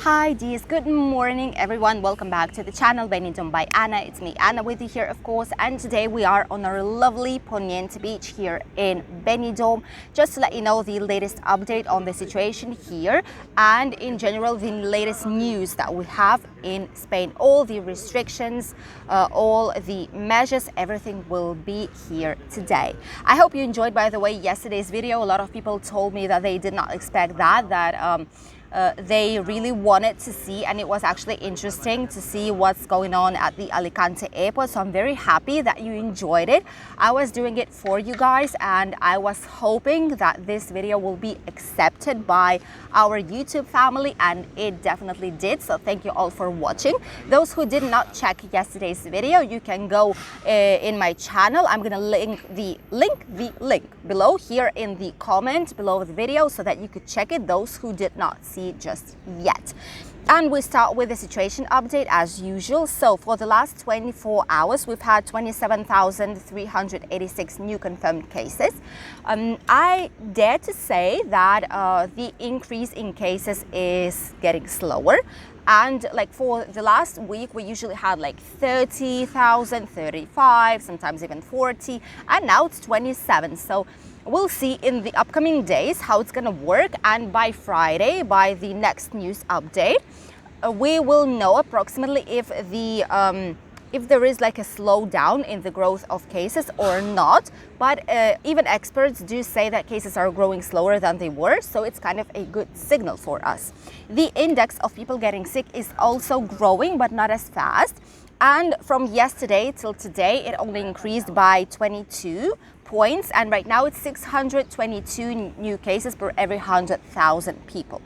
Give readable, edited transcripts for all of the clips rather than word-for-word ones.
Hi dears, good morning everyone. Welcome back to the channel Benidorm by Anna. It's me Anna with you here of course, and today we are on our lovely Poniente beach here in Benidorm. Just to let you know the latest update on the situation here and in general the latest news that we have in Spain. All the restrictions, all the measures, everything will be here today. I hope you enjoyed, by the way, yesterday's video. A lot of people told me that they did not expect that they really wanted to see, and it was actually interesting to see what's going on at the Alicante Airport. So I'm very happy that you enjoyed it. I was doing it for you guys and I was hoping that this video will be accepted by our YouTube family, and it definitely did. So thank you all for watching. Those who did not check yesterday's video, you can go in my channel. I'm gonna link the link below here in the comment below the video so that you could check it, those who did not see just yet. And we start with the situation update as usual. So for the last 24 hours, we've had 27,386 new confirmed cases. I dare to say that the increase in cases is getting slower. And like for the last week, we usually had like 30,000, 35, sometimes even 40, and now it's 27. So we'll see in the upcoming days how it's going to work, and by Friday, by the next news update, we will know approximately if there is like a slowdown in the growth of cases or not. But even experts do say that cases are growing slower than they were, so it's kind of a good signal for us. The index of people getting sick is also growing, but not as fast. And from yesterday till today, it only increased by 22 points, and right now it's 622 new cases per every 100,000 people.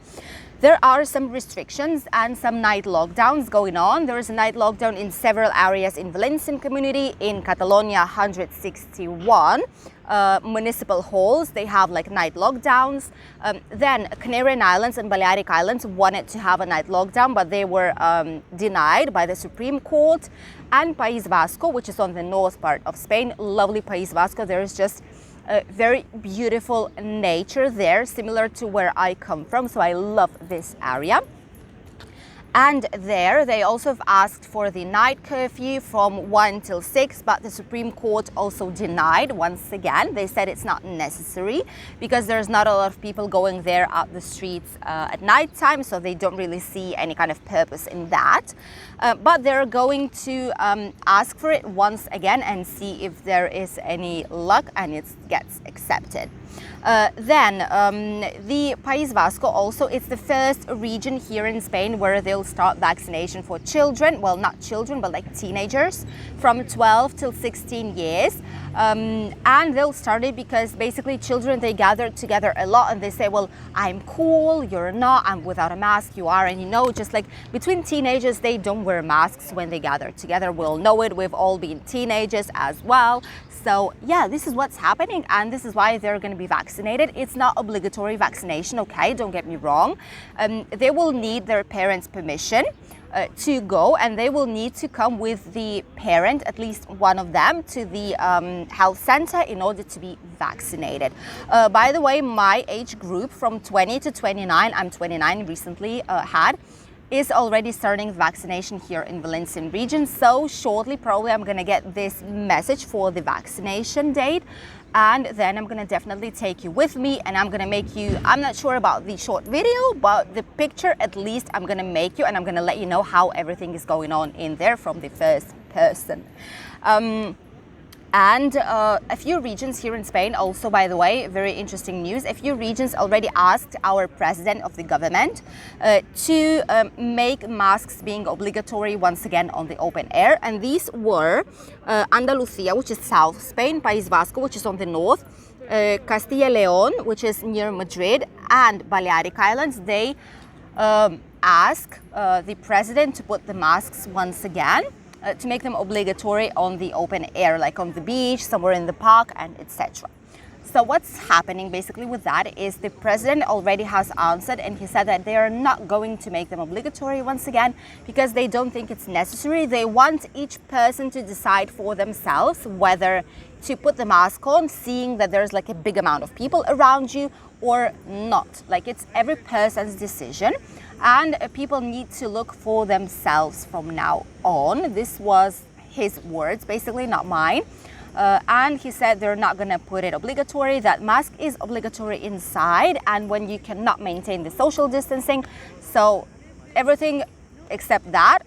There are some restrictions and some night lockdowns going on. There is a night lockdown in several areas in Valencian community. In Catalonia, 161 municipal halls, they have like night lockdowns. Then Canarian Islands and Balearic Islands wanted to have a night lockdown, but they were denied by the Supreme Court. And País Vasco, which is on the north part of Spain, lovely País Vasco, there is just very beautiful nature there, similar to where I come from, so I love this area. And there they also have asked for the night curfew from 1 till 6, but the Supreme Court also denied once again. They said it's not necessary because there's not a lot of people going there out the streets at night time, so they don't really see any kind of purpose in that. But they're going to ask for it once again and see if there is any luck and it gets accepted. Then the País Vasco also, it's the first region here in Spain where they'll start vaccination for children, well, not children, but like teenagers from 12 till 16 years. And they'll start it because basically children, they gather together a lot and they say, well, I'm cool, you're not, I'm without a mask, you are. And you know, just like between teenagers, they don't wear masks when they gather together. We'll know it, we've all been teenagers as well. So yeah, this is what's happening, and this is why they're going to be vaccinated. It's not obligatory vaccination, okay? Don't get me wrong. They will need their parents' permission to go, and they will need to come with the parent, at least one of them, to the health center in order to be vaccinated. By the way, my age group from 20 to 29, I'm 29, recently is already starting vaccination here in Valencian region. So shortly, probably I'm gonna get this message for the vaccination date, and then I'm gonna definitely take you with me, and I'm gonna make you, I'm not sure about the short video, but the picture at least I'm gonna make you, and I'm gonna let you know how everything is going on in there from the first person. And a few regions here in Spain also, by the way, very interesting news. A few regions already asked our president of the government to make masks being obligatory once again on the open air. And these were Andalusia, which is South Spain, País Vasco, which is on the north, Castilla y León, which is near Madrid, and Balearic Islands. They ask the president to put the masks once again, to make them obligatory on the open air, like on the beach, somewhere in the park, and etc. So what's happening basically with that is the president already has answered, and he said that they are not going to make them obligatory once again because they don't think it's necessary. They want each person to decide for themselves whether to put the mask on, seeing that there's like a big amount of people around you or not. Like, it's every person's decision. and people need to look for themselves from now on. This was his words, basically, not mine. And he said they're not going to put it obligatory, that mask is obligatory inside, and when you cannot maintain the social distancing. So everything except that,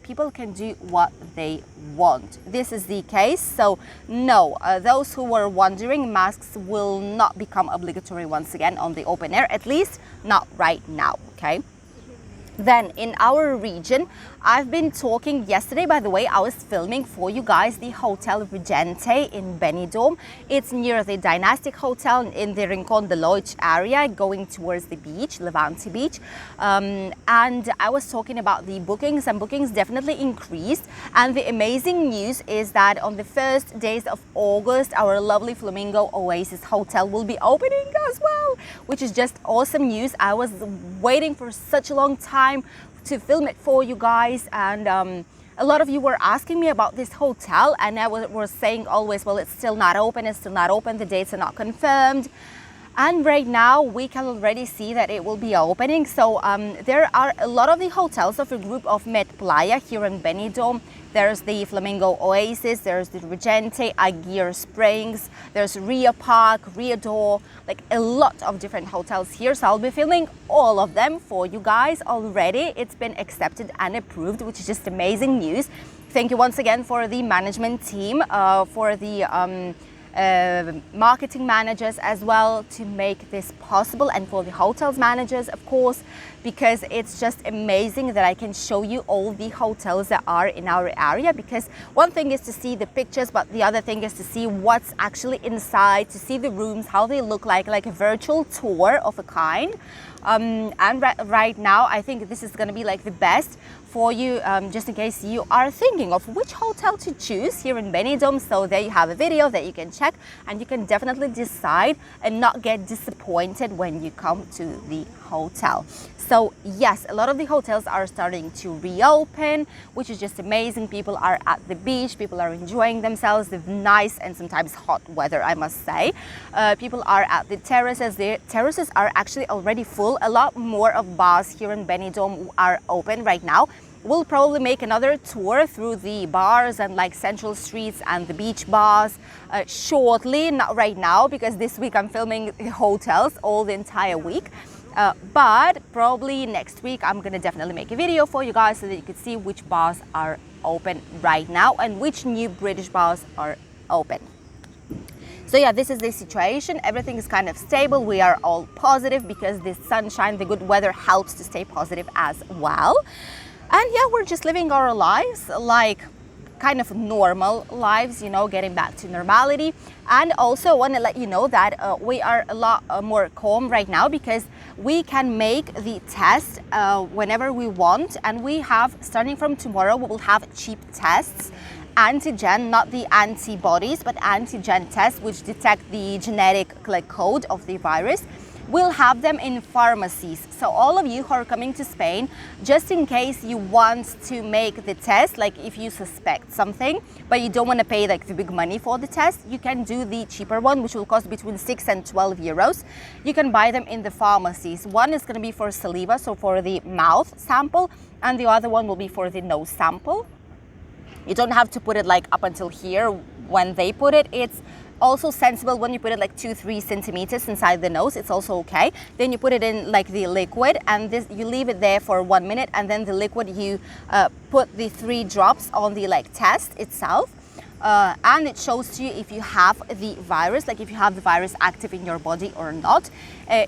people can do what they want. This is the case. So no, those who were wondering, masks will not become obligatory once again on the open air, at least not right now, okay? Then in our region, I've been talking yesterday, by the way, I was filming for you guys the Hotel Regente in Benidorm. It's near the Dynastic Hotel in the Rincon de Loix area, going towards the beach, Levante Beach. And I was talking about the bookings, and bookings definitely increased. And the amazing news is that on the first days of August, our lovely Flamingo Oasis Hotel will be opening as well, which is just awesome news. I was waiting for such a long time to film it for you guys, and a lot of you were asking me about this hotel, and I was saying always, well, it's still not open, the dates are not confirmed. And right now we can already see that it will be opening. So there are a lot of the hotels of a group of Met Playa here in Benidorm. There's the Flamingo Oasis, there's the Regente, Aguirre Springs, there's Ria Park, Ria Door, like a lot of different hotels here. So I'll be filming all of them for you guys already. It's been accepted and approved, which is just amazing news. Thank you once again for the management team, for the marketing managers as well to make this possible, and for the hotels managers, of course, because it's just amazing that I can show you all the hotels that are in our area. Because one thing is to see the pictures, but the other thing is to see what's actually inside, to see the rooms, how they look like a virtual tour of a kind. And right now I think this is going to be like the best for you, just in case you are thinking of which hotel to choose here in Benidorm. So there you have a video that you can check, and you can definitely decide and not get disappointed when you come to the hotel. So yes, a lot of the hotels are starting to reopen, which is just amazing. People are at the beach, people are enjoying themselves, the nice and sometimes hot weather, I must say. People are at the terraces. The terraces are actually already full. A lot more of bars here in Benidorm are open right now. We'll probably make another tour through the bars and like central streets and the beach bars shortly, not right now, because this week I'm filming hotels all the entire week. But probably next week I'm gonna definitely make a video for you guys so that you can see which bars are open right now and which new British bars are open. So yeah, this is the situation. Everything is kind of stable. We are all positive because the sunshine, the good weather helps to stay positive as well. And yeah, we're just living our lives like kind of normal lives, you know, getting back to normality. And also I want to let you know that we are a lot more calm right now because we can make the test whenever we want. And we have, starting from tomorrow, we will have cheap tests, antigen, not the antibodies, but antigen tests, which detect the genetic code of the virus. We'll have them in pharmacies. So all of you who are coming to Spain, just in case you want to make the test, like if you suspect something, but you don't want to pay like the big money for the test, you can do the cheaper one, which will cost between 6 and 12 euros. You can buy them in the pharmacies. One is going to be for saliva, so for the mouth sample, and the other one will be for the nose sample. You don't have to put it like up until here when they put it. It's also sensible when you put it like 2-3 centimeters inside the nose. It's also okay. Then you put it in like the liquid, and this you leave it there for 1 minute, and then the liquid you put the 3 drops on the like test itself, and it shows you if you have the virus, like if you have the virus active in your body or not.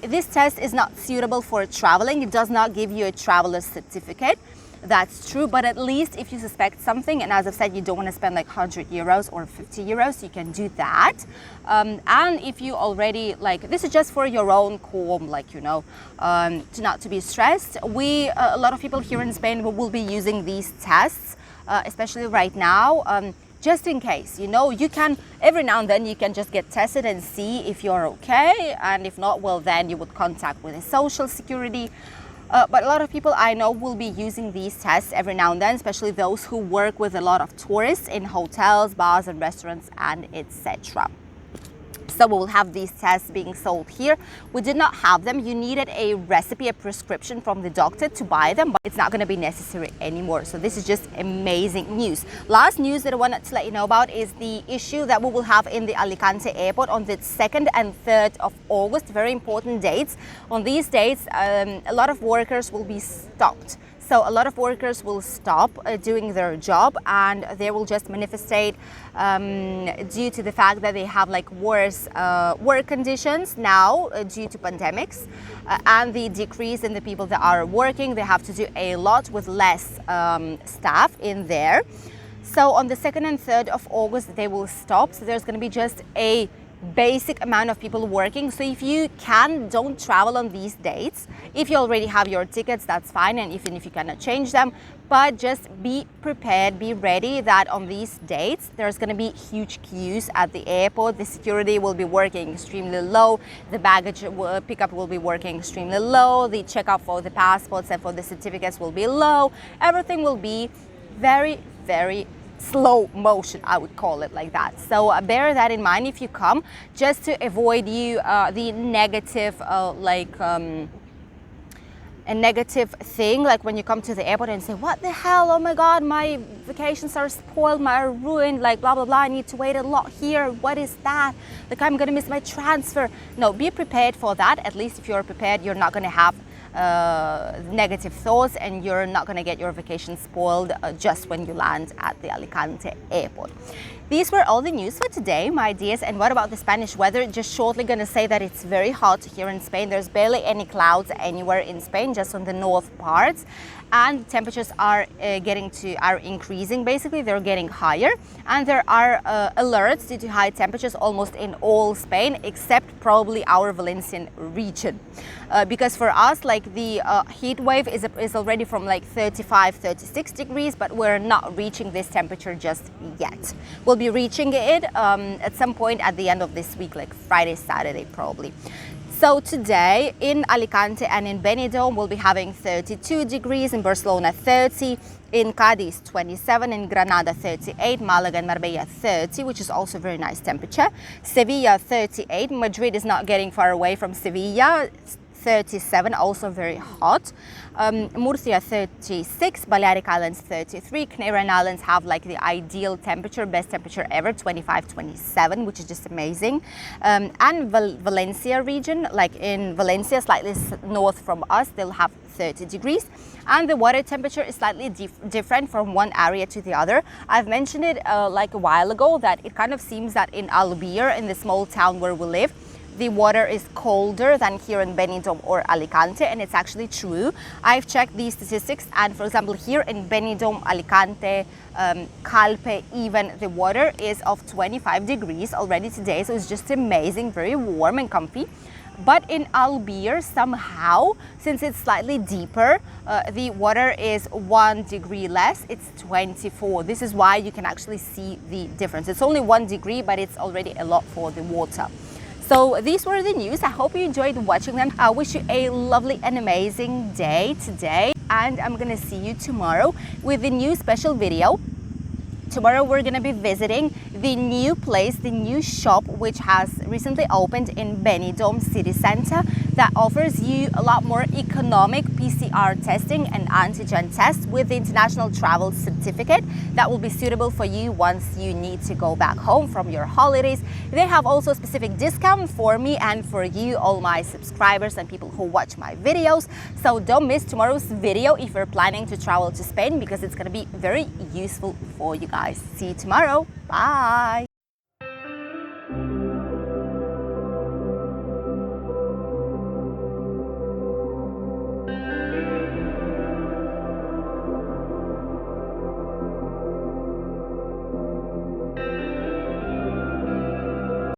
This test is not suitable for traveling. It does not give you a traveler's certificate. That's true, but at least if you suspect something, and as I've said, you don't want to spend like 100 euros or 50 euros, you can do that. And if you already, like, this is just for your own calm, like, you know, to not to be stressed. A lot of people here in Spain will be using these tests, especially right now, just in case, you know, you can, every now and then you can just get tested and see if you're okay. And if not, well, then you would contact with the social security. But a lot of people I know will be using these tests every now and then, especially those who work with a lot of tourists in hotels, bars and restaurants, and etc. So we will have these tests being sold here. We did not have them. You needed a recipe, a prescription from the doctor to buy them, but it's not going to be necessary anymore. So this is just amazing news. Last news that I wanted to let you know about is the issue that we will have in the Alicante Airport on the 2nd and 3rd of August. Very important dates. On these dates, a lot of workers will be stopped. So a lot of workers will stop doing their job, and they will just manifestate due to the fact that they have like worse work conditions now due to pandemics and the decrease in the people that are working. They have to do a lot with less staff in there. So on the 2nd and 3rd of August, they will stop. So there's going to be just a basic amount of people working. So if you can, don't travel on these dates. If you already have your tickets, that's fine, and even if you cannot change them, but just be prepared, be ready that on these dates there's going to be huge queues at the airport. The security will be working extremely low, the baggage pickup will be working extremely low, the checkout for the passports and for the certificates will be low. Everything will be very, very slow motion, I would call it like that. So bear that in mind if you come, just to avoid you the negative a negative thing, like when you come to the airport and say, what the hell, oh my god, my vacations are spoiled, my are ruined, like blah blah blah, I need to wait a lot here, what is that, like I'm gonna miss my transfer. No, be prepared for that. At least if you're prepared, you're not gonna have negative thoughts, and you're not going to get your vacation spoiled just when you land at the Alicante Airport. These were all the news for today, my dears. And what about the Spanish weather? Just shortly going to say that it's very hot here in Spain. There's barely any clouds anywhere in Spain, just on the north parts. And temperatures are increasing. Basically, they're getting higher, and there are alerts due to high temperatures almost in all Spain, except probably our Valencian region, because for us, like the heat wave is already from like 35, 36 degrees, but we're not reaching this temperature just yet. We'll be reaching it at some point at the end of this week, like Friday, Saturday, probably. So today in Alicante and in Benidorm, we'll be having 32 degrees, in Barcelona 30, in Cadiz 27, in Granada 38, Malaga and Marbella 30, which is also very nice temperature. Sevilla 38, Madrid is not getting far away from Sevilla, 37, also very hot. Murcia 36, Balearic Islands 33, Canarian Islands have like the ideal temperature, best temperature ever, 25, 27, which is just amazing. And Valencia region, like in Valencia, slightly north from us, they'll have 30 degrees. And the water temperature is slightly different from one area to the other. I've mentioned it like a while ago that it kind of seems that in Albir, in the small town where we live, the water is colder than here in Benidorm or Alicante, and it's actually true. I've checked these statistics, and for example, here in Benidorm, Alicante, Calpe, even the water is of 25 degrees already today, so it's just amazing, very warm and comfy. But in Albir, somehow, since it's slightly deeper, the water is 1 degree less, it's 24. This is why you can actually see the difference. It's only 1 degree, but it's already a lot for the water. So these were the news. I hope you enjoyed watching them. I wish you a lovely and amazing day today, and I'm gonna see you tomorrow with a new special video. Tomorrow we're going to be visiting the new place, the new shop which has recently opened in Benidorm city center that offers you a lot more economic PCR testing and antigen tests with the international travel certificate that will be suitable for you once you need to go back home from your holidays. They have also a specific discount for me and for you, all my subscribers and people who watch my videos. So don't miss tomorrow's video if you're planning to travel to Spain, because it's going to be very useful for you guys. See you tomorrow. Bye.